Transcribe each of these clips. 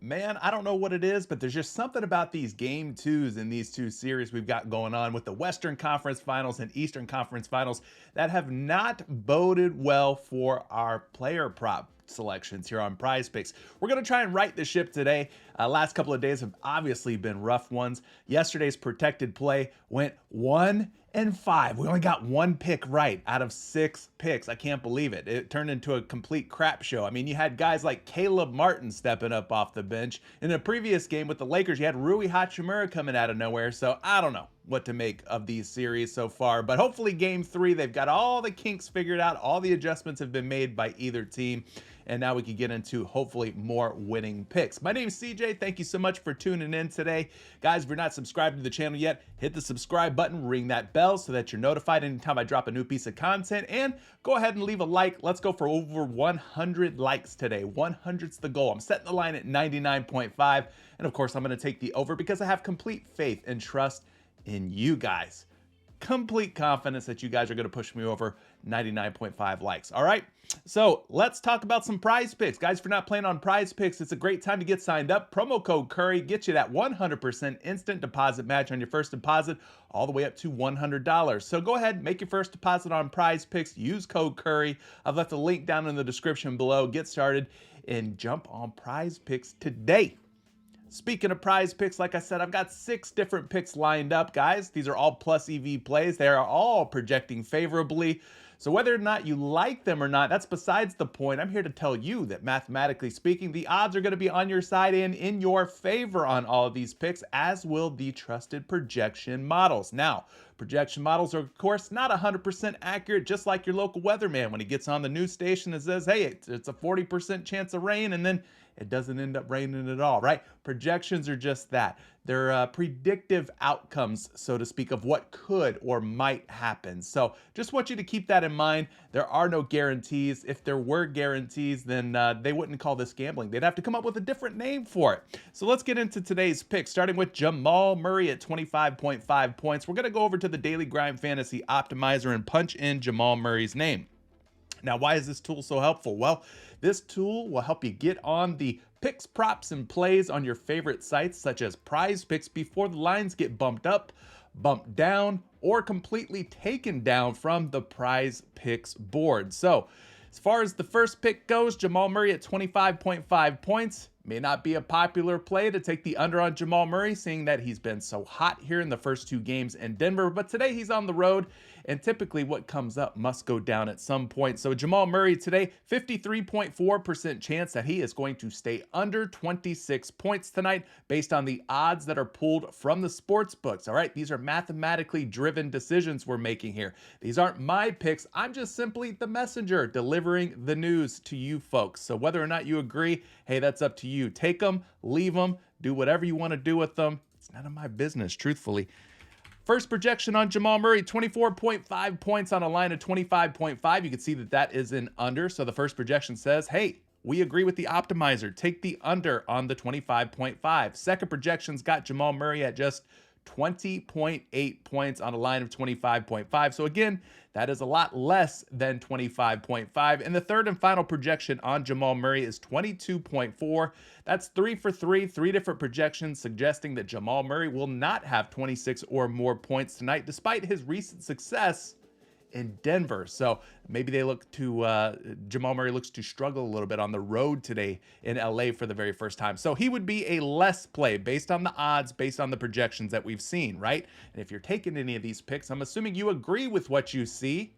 Man, I don't know what it is, but there's just something about these game twos in these two series we've got going on with the Western Conference Finals and Eastern Conference Finals that have not boded well for our player prop selections here on PrizePicks. We're going to try and right the ship today. Last couple of days have obviously been rough ones. Yesterday's protected play went 1-5. We only got one pick right out of 6 picks. I can't believe it. It turned into a complete crap show. I mean, you had guys like Caleb Martin stepping up off the bench. In the previous game with the Lakers, you had Rui Hachimura coming out of nowhere. So I don't know what to make of these series so far. But hopefully game 3, they've got all the kinks figured out. All the adjustments have been made by either team. And now we can get into hopefully more winning picks. My name is CJ. Thank you so much for tuning in today. Guys, if you're not subscribed to the channel yet, hit the subscribe button, ring that bell so that you're notified anytime I drop a new piece of content. And go ahead and leave a like. Let's go for over 100 likes today. 100's the goal. I'm setting the line at 99.5. And of course, I'm going to take the over because I have complete faith and trust in you guys. Complete confidence that you guys are going to push me over 99.5 likes. All right. So let's talk about some prize picks. Guys, if you're not playing on prize picks, it's a great time to get signed up. Promo code Curry gets you that 100% instant deposit match on your first deposit all the way up to $100. So go ahead, make your first deposit on prize picks. Use code Curry. I've left a link down in the description below. Get started and jump on prize picks today. Speaking of prize picks, like I said, I've got 6 different picks lined up, guys. These are all plus EV plays. They are all projecting favorably. So whether or not you like them or not, that's besides the point. I'm here to tell you that mathematically speaking, the odds are going to be on your side and in your favor on all of these picks, as will the trusted projection models. Now, projection models are, of course, not 100% accurate, just like your local weatherman when he gets on the news station and says, hey, it's a 40% chance of rain, and then it doesn't end up raining at all, right? Projections are just that. They're predictive outcomes, so to speak, of what could or might happen. So just want you to keep that in mind. There are no guarantees. If there were guarantees, then they wouldn't call this gambling. They'd have to come up with a different name for it. So let's get into today's picks, starting with Jamal Murray at 25.5 points. We're going to go over to the Daily Grind Fantasy Optimizer and punch in Jamal Murray's name. Now, why is this tool so helpful? Well, this tool will help you get on the picks, props, and plays on your favorite sites such as PrizePicks before the lines get bumped up, bumped down, or completely taken down from the PrizePicks board. So, as far as the first pick goes, Jamal Murray at 25.5 points. May not be a popular play to take the under on Jamal Murray, seeing that he's been so hot here in the first 2 games in Denver. But today he's on the road, and typically what comes up must go down at some point. So Jamal Murray today, 53.4% chance that he is going to stay under 26 points tonight based on the odds that are pulled from the sports books. All right, these are mathematically driven decisions we're making here. These aren't my picks. I'm just simply the messenger delivering the news to you folks. So whether or not you agree, hey, that's up to you. Take them, leave them, do whatever you want to do with them. It's none of my business, truthfully. First projection on Jamal Murray, 24.5 points on a line of 25.5. You can see that that is an under. So the first projection says, hey, we agree with the optimizer. Take the under on the 25.5. Second projection's got Jamal Murray at just 20.8 points on a line of 25.5. So again, that is a lot less than 25.5. And the third and final projection on Jamal Murray is 22.4. That's 3 for 3 different projections suggesting that Jamal Murray will not have 26 or more points tonight, despite his recent success in Denver. So maybe they look to Jamal Murray looks to struggle a little bit on the road today in LA for the very first time. So he would be a less play based on the odds, based on the projections that we've seen, right? And if you're taking any of these picks, I'm assuming you agree with what you see.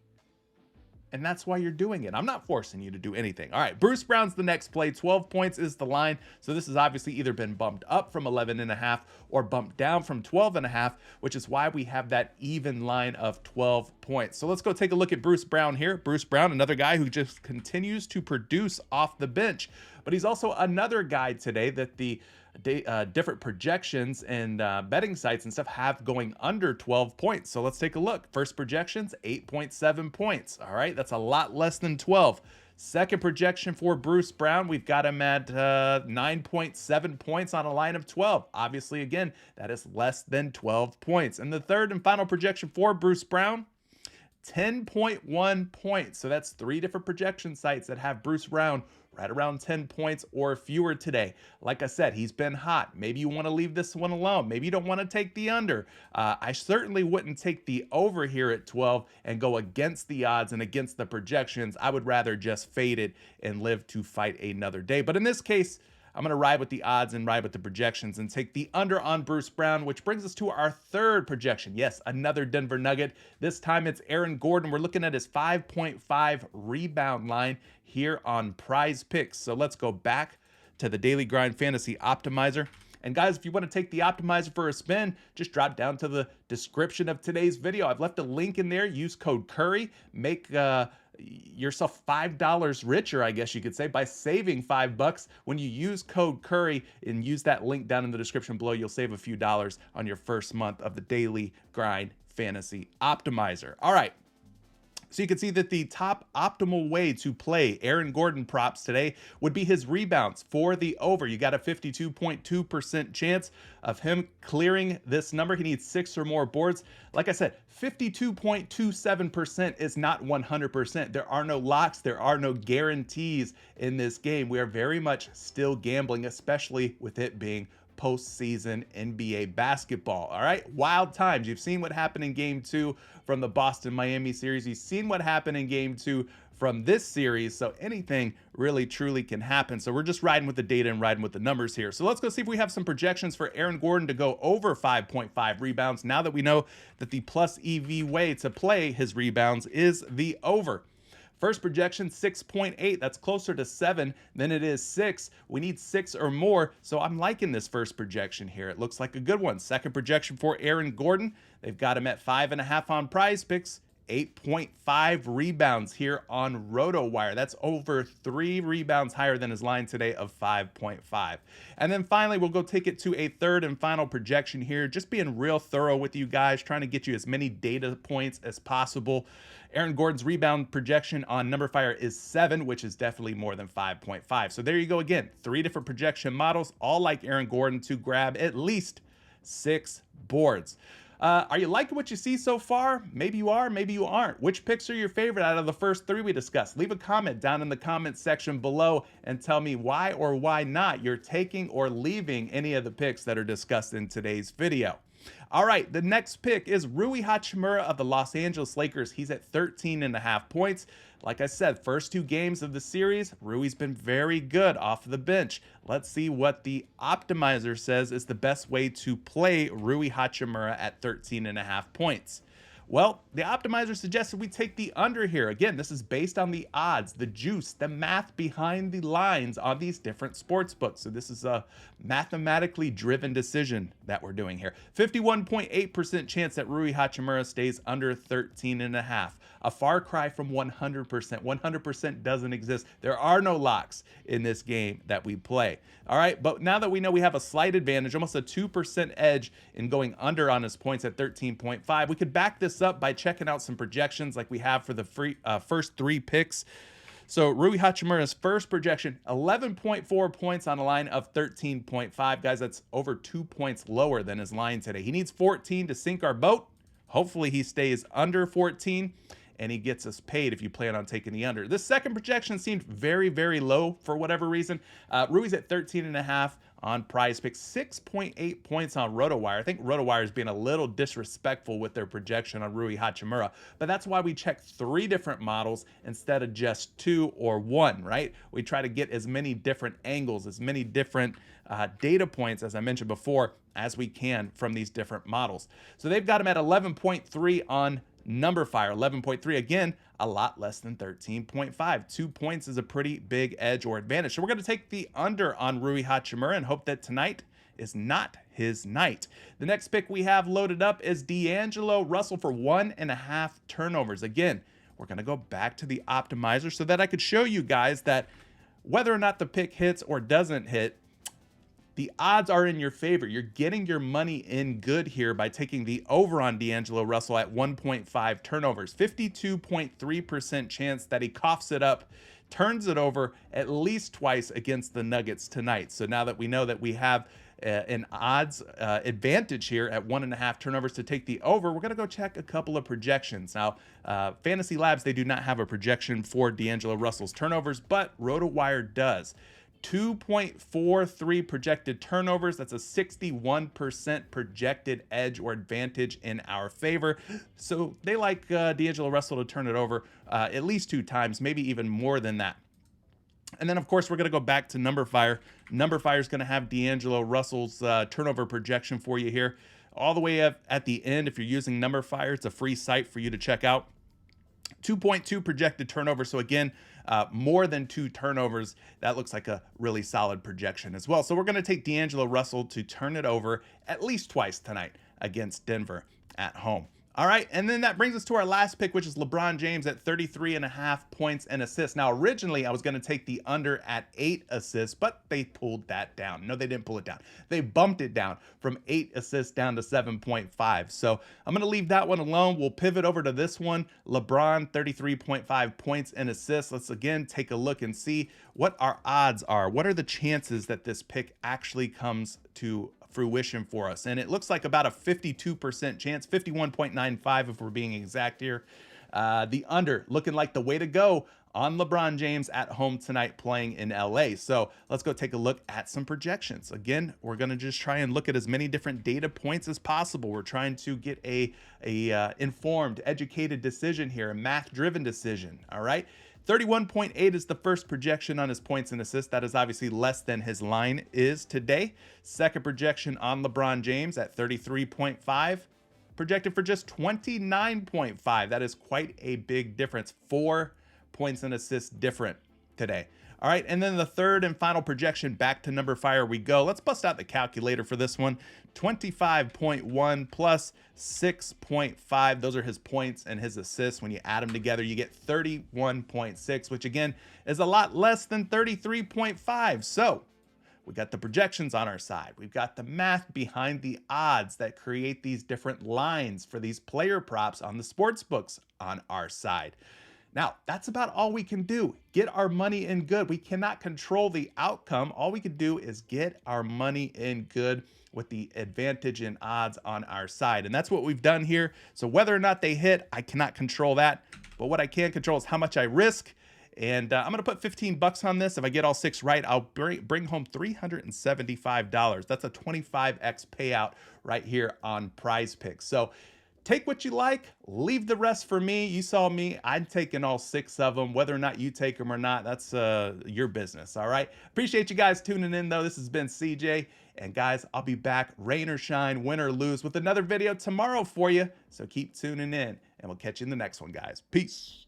And that's why you're doing it. I'm not forcing you to do anything. All right, Bruce Brown's the next play. 12 points is the line. So this has obviously either been bumped up from 11.5 or bumped down from 12.5, which is why we have that even line of 12 points. So let's go take a look at Bruce Brown here. Bruce Brown, another guy who just continues to produce off the bench. But he's also another guy today that the different projections and betting sites and stuff have going under 12 points. So let's take a look. First projections, 8.7 points. All right, that's a lot less than 12. Second projection for Bruce Brown, we've got him at 9.7 points on a line of 12. Obviously, again, that is less than 12 points. And the third and final projection for Bruce Brown, 10.1 points. So that's 3 different projection sites that have Bruce Brown right around 10 points or fewer today. Like I said, he's been hot. Maybe you want to leave this one alone. Maybe you don't want to take the under. I certainly wouldn't take the over here at 12 and go against the odds and against the projections. I would rather just fade it and live to fight another day. But in this case, I'm going to ride with the odds and ride with the projections and take the under on Bruce Brown, which brings us to our third projection. Yes, another Denver Nugget. This time it's Aaron Gordon. We're looking at his 5.5 rebound line here on PrizePicks. So let's go back to the Daily Grind Fantasy Optimizer. And guys, if you want to take the optimizer for a spin, just drop down to the description of today's video. I've left a link in there. Use code Curry. Make yourself $5 richer, I guess you could say, by saving $5. When you use code Curry and use that link down in the description below, you'll save a few dollars on your first month of the Daily Grind Fantasy Optimizer. All right. So you can see that the top optimal way to play Aaron Gordon props today would be his rebounds for the over. You got a 52.2% chance of him clearing this number. He needs 6 or more boards. Like I said, 52.27% is not 100%. There are no locks. There are no guarantees in this game. We are very much still gambling, especially with it being postseason NBA basketball. All right, wild times. You've seen what happened in game 2 from the Boston-Miami series. You've seen what happened in game 2 from this series. So anything really truly can happen. So we're just riding with the data and riding with the numbers here. So let's go see if we have some projections for Aaron Gordon to go over 5.5 rebounds. Now that we know that the plus EV way to play his rebounds is the over. First projection, 6.8. That's closer to 7 than it is 6. We need 6 or more, so I'm liking this first projection here. It looks like a good one. Second projection for Aaron Gordon. They've got him at 5.5 on PrizePicks. 8.5 rebounds here on RotoWire. That's over 3 rebounds higher than his line today of 5.5. And then finally, we'll go take it to a third and final projection here. Just being real thorough with you guys, trying to get you as many data points as possible. Aaron Gordon's rebound projection on NumberFire is 7, which is definitely more than 5.5. So there you go again. 3 different projection models, all like Aaron Gordon, to grab at least 6 boards. Are you liking what you see so far? Maybe you are, maybe you aren't. Which picks are your favorite out of the first 3 we discussed? Leave a comment down in the comment section below and tell me why or why not you're taking or leaving any of the picks that are discussed in today's video. All right, the next pick is Rui Hachimura of the Los Angeles Lakers. He's at 13.5 points. Like I said, first 2 games of the series, Rui's been very good off the bench. Let's see what the optimizer says is the best way to play Rui Hachimura at 13.5 points. Well, the optimizer suggested we take the under here. Again, this is based on the odds, the juice, the math behind the lines on these different sports books. So this is a mathematically driven decision that we're doing here. 51.8% chance that Rui Hachimura stays under 13.5. A far cry from 100%. 100% doesn't exist. There are no locks in this game that we play. All right, but now that we know we have a slight advantage, almost a 2% edge in going under on his points at 13.5, we could back this up by checking out some projections like we have for the first 3 picks. So Rui Hachimura's first projection, 11.4 points on a line of 13.5. Guys, that's over 2 points lower than his line today. He needs 14 to sink our boat. Hopefully he stays under 14. And he gets us paid if you plan on taking the under. This second projection seemed very, very low for whatever reason. Rui's at 13.5 on PrizePicks, 6.8 points on RotoWire. I think RotoWire is being a little disrespectful with their projection on Rui Hachimura, but that's why we check 3 different models instead of just 2 or 1, right? We try to get as many different angles, as many different data points, as I mentioned before, as we can from these different models. So they've got him at 11.3 on NumberFire. 11.3, again, a lot less than 13.5. 2 points is a pretty big edge or advantage. So we're going to take the under on Rui Hachimura and hope that tonight is not his night. The next pick we have loaded up is DAngelo Russell for 1.5 turnovers. Again, we're going to go back to the optimizer so that I could show you guys that whether or not the pick hits or doesn't hit, the odds are in your favor. You're getting your money in good here by taking the over on DAngelo Russell at 1.5 turnovers. 52.3% chance that he coughs it up, turns it over at least twice against the Nuggets tonight. So now that we know that we have an odds advantage here at 1.5 turnovers to take the over. We're going to go check a couple of projections. Now, Fantasy Labs, they do not have a projection for DAngelo Russell's turnovers, but RotoWire does. 2.43 projected turnovers. That's a 61% projected edge or advantage in our favor. So they like DAngelo Russell to turn it over at least 2 times, maybe even more than that. And then, of course, we're going to go back to NumberFire. NumberFire is going to have DAngelo Russell's turnover projection for you here. All the way up at the end, if you're using NumberFire, it's a free site for you to check out. 2.2 projected turnover. So again, more than 2 turnovers. That looks like a really solid projection as well. So we're going to take DAngelo Russell to turn it over at least twice tonight against Denver at home. All right, and then that brings us to our last pick, which is LeBron James at 33.5 points and assists. Now, originally, I was going to take the under at 8 assists, but they pulled that down. No, they didn't pull it down. They bumped it down from 8 assists down to 7.5. So I'm going to leave that one alone. We'll pivot over to this one. LeBron, 33.5 points and assists. Let's, again, take a look and see what our odds are. What are the chances that this pick actually comes to fruition for us? And it looks like about a 52% chance, 51.95 if we're being exact here. The under looking like the way to go on LeBron James at home tonight playing in LA. So let's go take a look at some projections. Again, we're going to just try and look at as many different data points as possible. We're trying to get a informed, educated decision here, a math-driven decision. All right. 31.8 is the first projection on his points and assists. That is obviously less than his line is today. Second projection on LeBron James at 33.5, projected for just 29.5. That is quite a big difference. 4 points and assists different today. All right, and then the third and final projection, back to NumberFire we go. Let's bust out the calculator for this one. 25.1 plus 6.5. Those are his points and his assists. When you add them together, you get 31.6, which again is a lot less than 33.5. So we got the projections on our side. We've got the math behind the odds that create these different lines for these player props on the sports books on our side. Now, that's about all we can do. Get our money in good. We cannot control the outcome. All we can do is get our money in good with the advantage in odds on our side. And that's what we've done here. So whether or not they hit, I cannot control that. But what I can control is how much I risk. And I'm going to put 15 bucks on this. If I get all 6 right, I'll bring home $375. That's a 25x payout right here on PrizePicks. So take what you like, leave the rest for me. You saw me, I'm taking all 6 of them. Whether or not you take them or not, that's your business, all right? Appreciate you guys tuning in, though. This has been CJ. And guys, I'll be back, rain or shine, win or lose, with another video tomorrow for you. So keep tuning in, and we'll catch you in the next one, guys. Peace.